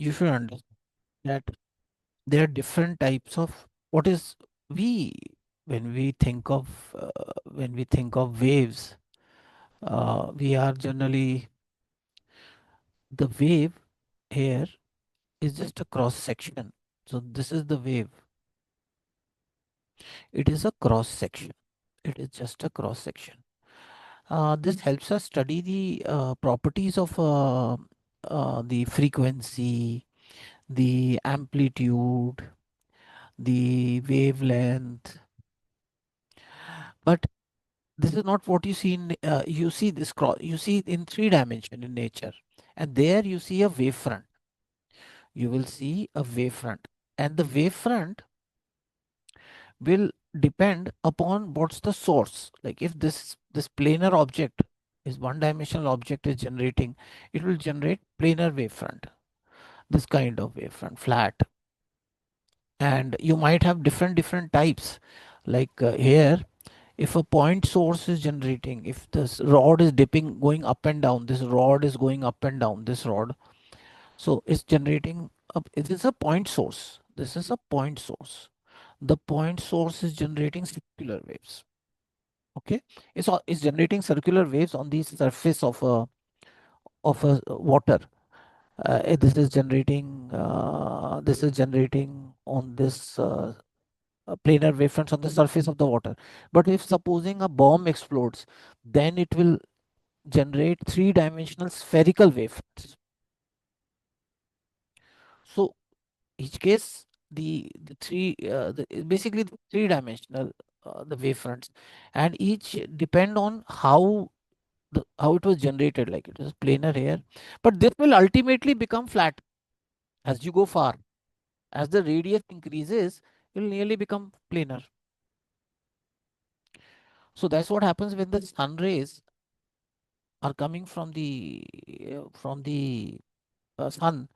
you should understand that there are different types of what is we when we think of waves, we are generally the wave here is just a cross section. So this is the wave. It is a cross section. It is just a cross section. This helps us study the properties of the frequency, the amplitude, the wavelength. But this is not what you see in you see this cross. You see it in three dimension in nature, and there you see a wavefront. You will see a wavefront, and the wavefront will depend upon what's the source. Like if this planar object is one dimensional object is generating, it will generate planar wavefront, this kind of wavefront, flat. And you might have different types. Like here, if a point source is generating, if this rod is dipping, going up and down, this rod is going up and down, this rod, so it's generating up. It is a point source. This is a point source. The point source is generating circular waves. Okay, it's generating circular waves on the surface of a water. This is generating on this planar wavefronts on the surface of the water. But if supposing a bomb explodes, then it will generate three-dimensional spherical waveforms. So each case, basically the three-dimensional the wavefronts, and each depend on how it was generated. Like it was planar here, but this will ultimately become flat as you go far. As the radius increases, it will nearly become planar. So that's what happens when the sun rays are coming from the sun.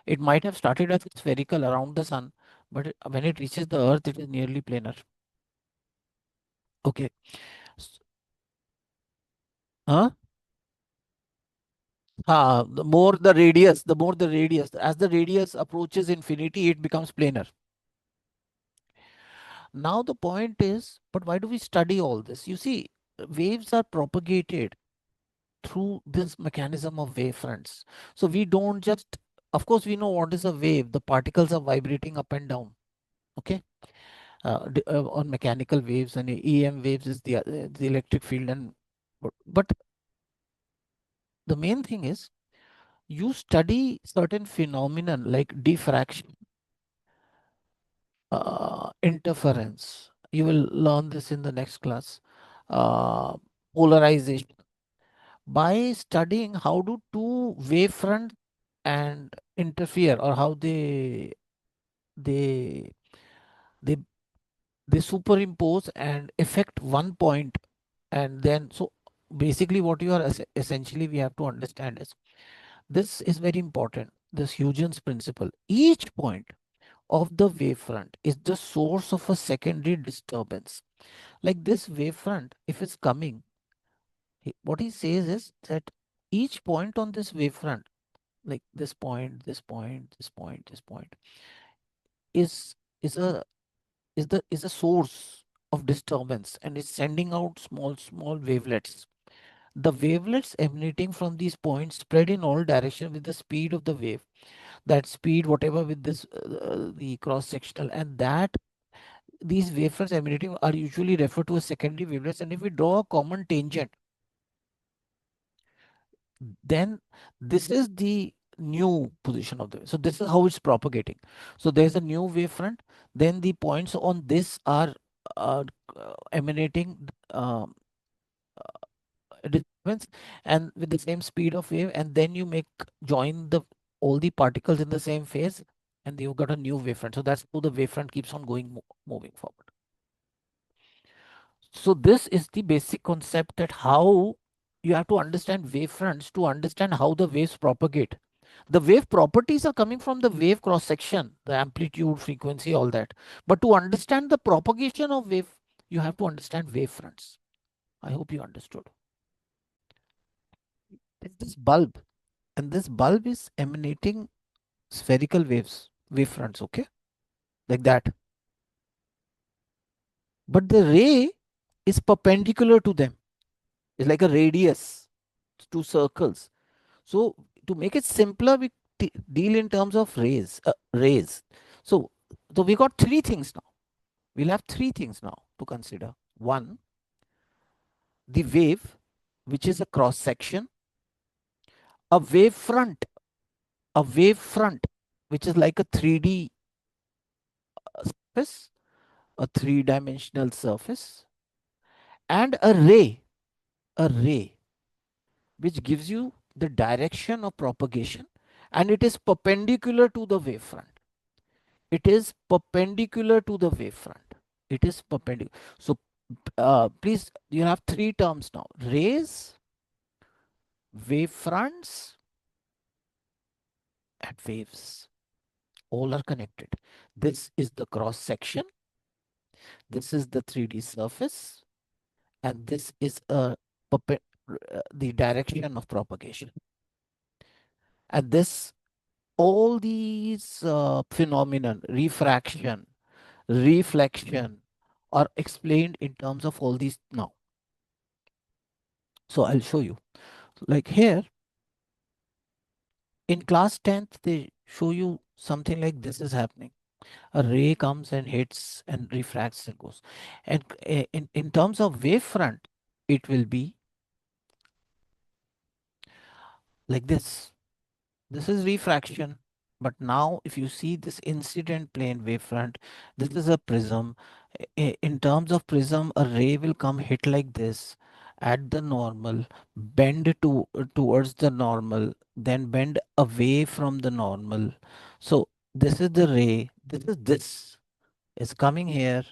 It might have started as spherical around the sun, but when it reaches the earth, it is nearly planar. Okay. S- Huh? The more the radius, as the radius approaches infinity, it becomes planar. Now the point is, but why do we study all this? You see, waves are propagated through this mechanism of wavefronts. So we don't just, of course, we know what is a wave. The particles are vibrating up and down. Okay, on mechanical waves, and EM waves is the electric field. And but the main thing is you study certain phenomenon like diffraction, interference. You will learn this in the next class. Uh, Polarization. By studying how do two wavefront and interfere, or how they they they superimpose and affect one point. And then so basically what you are essentially we have to understand is this is very important, this Huygens principle. Each point of the wavefront is the source of a secondary disturbance. Like this wavefront, if it's coming, what he says is that each point on this wavefront, like this point, this point, this point, this point, is is a is a source of disturbance, and it's sending out small wavelets. The wavelets emanating from these points spread in all directions with the speed of the wave. That speed, whatever with this the cross sectional, and that these wavefronts emanating are usually referred to as secondary wavelets. And if we draw a common tangent, then this is the new position of the wave. So this is how it's propagating. So there's a new wavefront. Then the points on this are uh, emanating disturbance and with the same speed of wave, and then you make join the all the particles in the same phase, and you've got a new wavefront. So that's how the wavefront keeps on going moving forward. So this is the basic concept, that how you have to understand wavefronts to understand how the waves propagate. The wave properties are coming from the wave cross section, the amplitude, frequency, all that. But to understand the propagation of wave, you have to understand wavefronts. I hope you understood. It's this bulb, and this bulb is emanating spherical wavefronts, okay, like that. But the ray is perpendicular to them. It's like a radius, two circles. So to make it simpler, we deal in terms of rays. So, so we got three things now. We'll have three things now to consider. One, the wave, which is a cross section, a wave front, which is like a 3D surface, a three-dimensional surface, and a ray, which gives you the direction of propagation, and it is perpendicular to the wavefront. It is perpendicular to the wavefront. It is perpendicular. So, please, you have three terms now: rays, wavefronts, and waves. All are connected. This is the cross section. This is the 3D surface, and this is the direction of propagation. And this, all these phenomenon, refraction, reflection, are explained in terms of all these now. So I'll show you. Like here in class 10th, they show you something like this is happening. A ray comes and hits and refracts and goes. And in terms of wavefront, it will be like this. This is refraction. But now, if you see this incident plane wavefront, this is a prism. In terms of prism, a ray will come hit like this at the normal, bend towards the normal, then bend away from the normal. So this is the ray. This is coming here,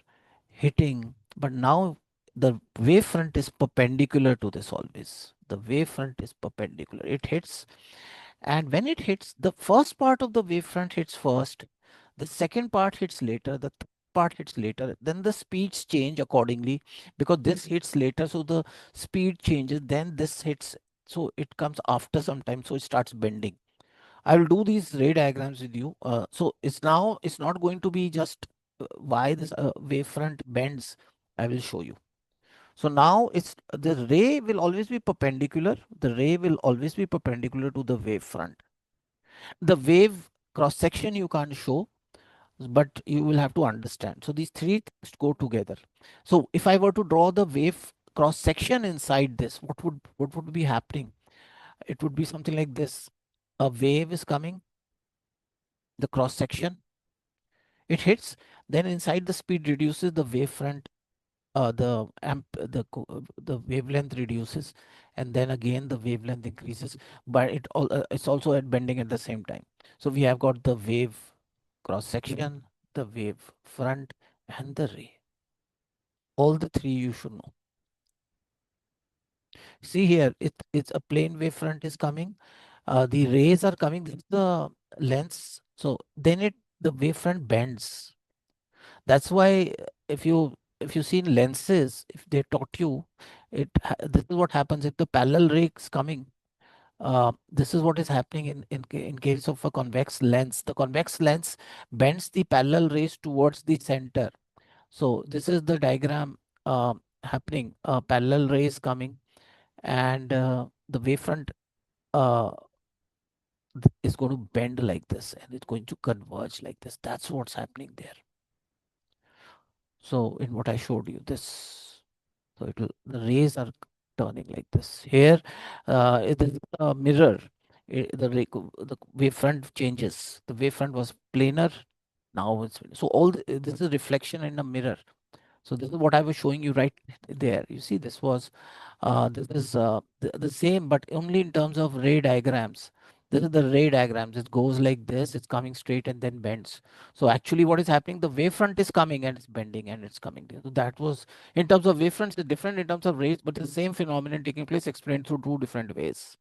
hitting, but now the wavefront is perpendicular to this always. The wavefront is perpendicular. It hits, and when it hits, the first part of the wavefront hits first, the second part hits later, the third part hits later, then the speeds change accordingly because this hits later, so the speed changes, then this hits, so it comes after some time, so it starts bending. I will do these ray diagrams with you. So it's not going to be just why this wavefront bends. I will show you. So now it's the ray will always be perpendicular. The ray will always be perpendicular to the wavefront. The wave cross section you can't show, but you will have to understand. So these three things go together. So if I were to draw the wave cross section inside this, what would be happening? It would be something like this. A wave is coming, the cross section, it hits, then inside the speed reduces, the wavefront, the wavelength reduces, and then again the wavelength increases, but it's also at bending at the same time. So we have got the wave cross section, the wave front, and the ray. All the three you should know. See here, it's a plane wavefront is coming. The rays are coming. This is the length. So then the wavefront bends. That's why if you see in lenses, if they taught you, this is what happens if the parallel ray is coming. This is what is happening in case of a convex lens. The convex lens bends the parallel rays towards the center. So this is the diagram happening. Parallel rays coming, and the wavefront uh, is going to bend like this, and it's going to converge like this. That's what's happening there. So in what I showed you, this, so the rays are turning like this. Here, it is a mirror. The wavefront changes. The wavefront was planar. Now it's so this is reflection in a mirror. So this is what I was showing you right there. You see, this is the same, but only in terms of ray diagrams. This is the ray diagrams. It goes like this. It's coming straight and then bends. So actually, what is happening? The wavefront is coming and it's bending and it's coming. So that was in terms of wavefronts. It's different in terms of rays, but it's the same phenomenon taking place explained through two different ways.